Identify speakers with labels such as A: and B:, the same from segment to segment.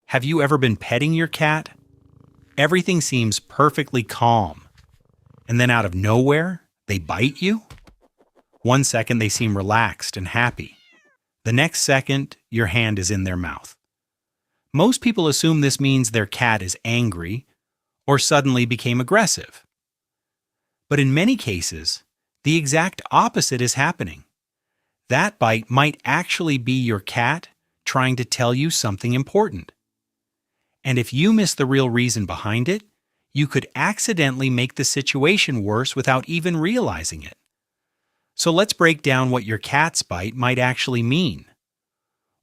A: Have you ever been petting your cat? Everything seems perfectly calm, and then out of nowhere, they bite you? One second they seem relaxed and happy. The next second, your hand is in their mouth. Most people assume this means their cat is angry or suddenly became aggressive. But in many cases, the exact opposite is happening. That bite might actually be your cat trying to tell you something important. And if you miss the real reason behind it, you could accidentally make the situation worse without even realizing it. So let's break down what your cat's bite might actually mean.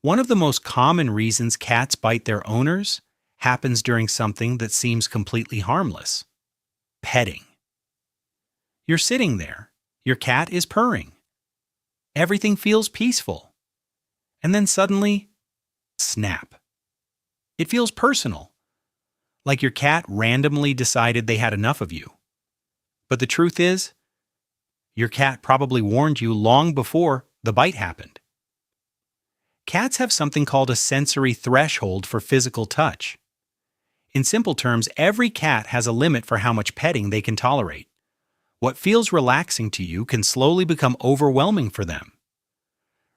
A: One of the most common reasons cats bite their owners happens during something that seems completely harmless: petting. You're sitting there, your cat is purring. Everything feels peaceful. And then suddenly, snap. It feels personal, like your cat randomly decided they had enough of you. But the truth is, your cat probably warned you long before the bite happened. Cats have something called a sensory threshold for physical touch. In simple terms, every cat has a limit for how much petting they can tolerate. What feels relaxing to you can slowly become overwhelming for them.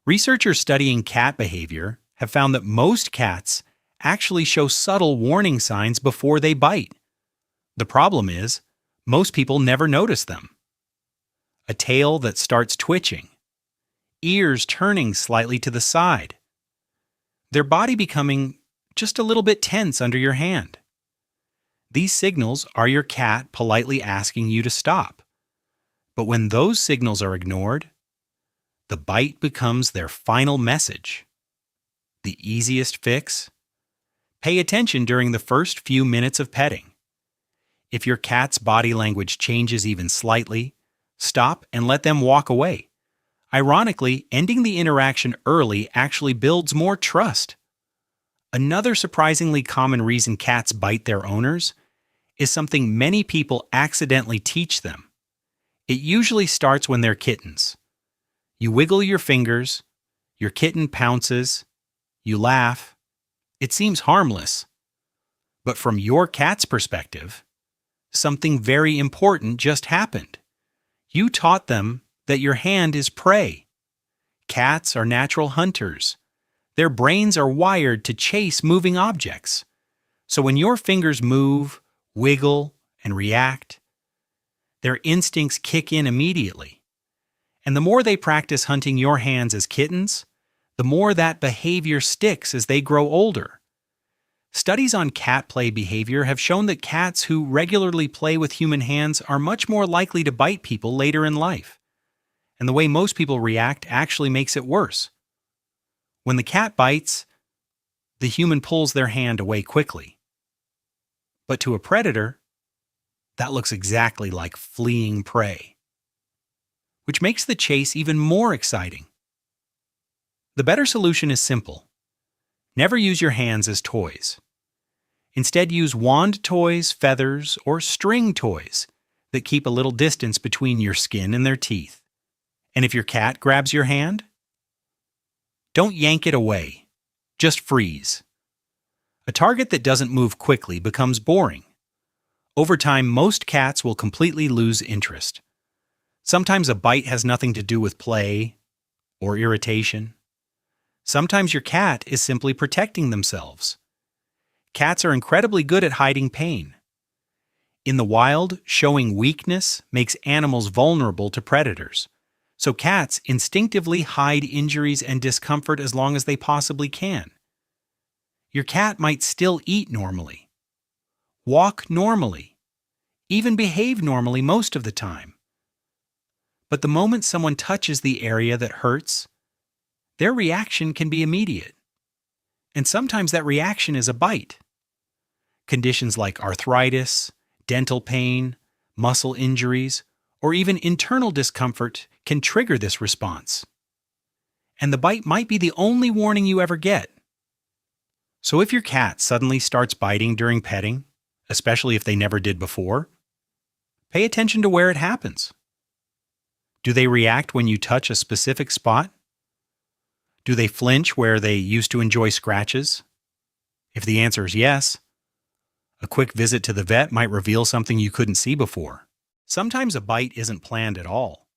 A: Researchers studying cat behavior have found that most cats actually show subtle warning signs before they bite. The problem is, most people never notice them. A tail that starts twitching, ears turning slightly to the side, their body becoming just a little bit tense under your hand. These signals are your cat politely asking you to stop. But when those signals are ignored, the bite becomes their final message. The easiest fix? Pay attention during the first few minutes of petting. If your cat's body language changes even slightly, stop and let them walk away. Ironically, ending the interaction early actually builds more trust. Another surprisingly common reason cats bite their owners is something many people accidentally teach them. It usually starts when they're kittens. You wiggle your fingers, your kitten pounces, you laugh. It seems harmless. But from your cat's perspective, something very important just happened. You taught them that your hand is prey. Cats are natural hunters. Their brains are wired to chase moving objects. So when your fingers move, wiggle, and react, their instincts kick in immediately. And the more they practice hunting your hands as kittens, the more that behavior sticks as they grow older. Studies on cat play behavior have shown that cats who regularly play with human hands are much more likely to bite people later in life. And the way most people react actually makes it worse. When the cat bites, the human pulls their hand away quickly. But to a predator, that looks exactly like fleeing prey, which makes the chase even more exciting. The better solution is simple. Never use your hands as toys. Instead, use wand toys, feathers, or string toys that keep a little distance between your skin and their teeth. And if your cat grabs your hand, don't yank it away. Just freeze. A target that doesn't move quickly becomes boring. Over time, most cats will completely lose interest. Sometimes a bite has nothing to do with play or irritation. Sometimes your cat is simply protecting themselves. Cats are incredibly good at hiding pain. In the wild, showing weakness makes animals vulnerable to predators. So cats instinctively hide injuries and discomfort as long as they possibly can. Your cat might still eat normally, walk normally, even behave normally most of the time. But the moment someone touches the area that hurts, their reaction can be immediate. And sometimes that reaction is a bite. Conditions like arthritis, dental pain, muscle injuries, or even internal discomfort can trigger this response. And the bite might be the only warning you ever get. So if your cat suddenly starts biting during petting, especially if they never did before, pay attention to where it happens. Do they react when you touch a specific spot? Do they flinch where they used to enjoy scratches? If the answer is yes, a quick visit to the vet might reveal something you couldn't see before. Sometimes a bite isn't planned at all.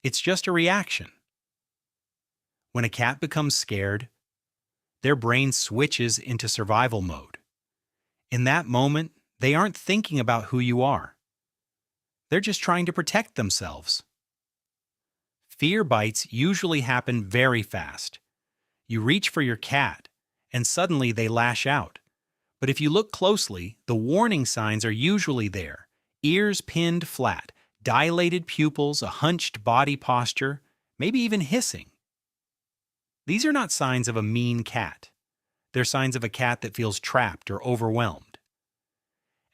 A: It's just a reaction. When a cat becomes scared, their brain switches into survival mode. In that moment, they aren't thinking about who you are. They're just trying to protect themselves. Fear bites usually happen very fast. You reach for your cat, and suddenly they lash out. But if you look closely, the warning signs are usually there. Ears pinned flat, dilated pupils, a hunched body posture, maybe even hissing. These are not signs of a mean cat. They're signs of a cat that feels trapped or overwhelmed.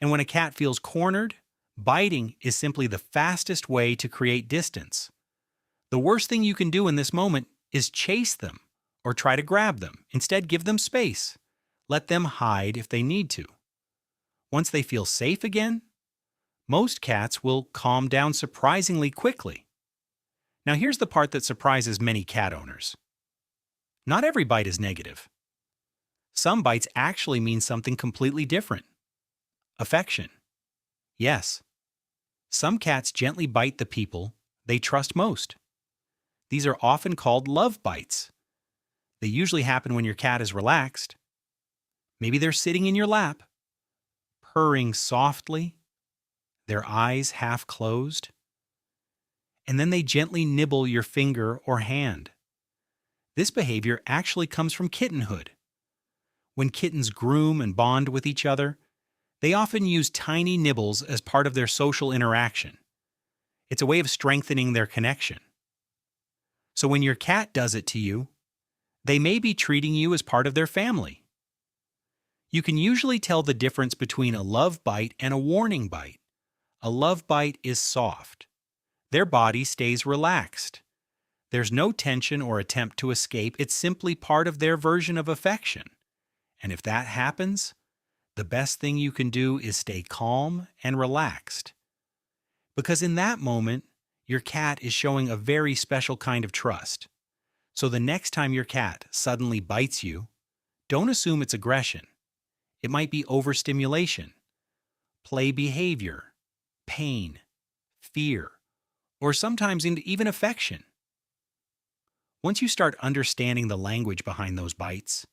A: And when a cat feels cornered, biting is simply the fastest way to create distance. The worst thing you can do in this moment is chase them or try to grab them. Instead, give them space. Let them hide if they need to. Once they feel safe again, most cats will calm down surprisingly quickly. Now here's the part that surprises many cat owners. Not every bite is negative. Some bites actually mean something completely different. Affection. Yes. Some cats gently bite the people they trust most. These are often called love bites. They usually happen when your cat is relaxed. Maybe they're sitting in your lap, purring softly, their eyes half closed, and then they gently nibble your finger or hand. This behavior actually comes from kittenhood. When kittens groom and bond with each other, they often use tiny nibbles as part of their social interaction. It's a way of strengthening their connection. So when your cat does it to you, they may be treating you as part of their family. You can usually tell the difference between a love bite and a warning bite. A love bite is soft. Their body stays relaxed. There's no tension or attempt to escape. It's simply part of their version of affection. And if that happens, the best thing you can do is stay calm and relaxed. Because in that moment, your cat is showing a very special kind of trust. So the next time your cat suddenly bites you, don't assume it's aggression. It might be overstimulation, play behavior, pain, fear, or sometimes even affection. Once you start understanding the language behind those bites,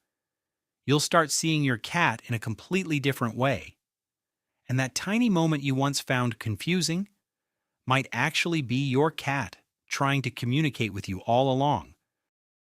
A: you'll start seeing your cat in a completely different way. And that tiny moment you once found confusing might actually be your cat trying to communicate with you all along.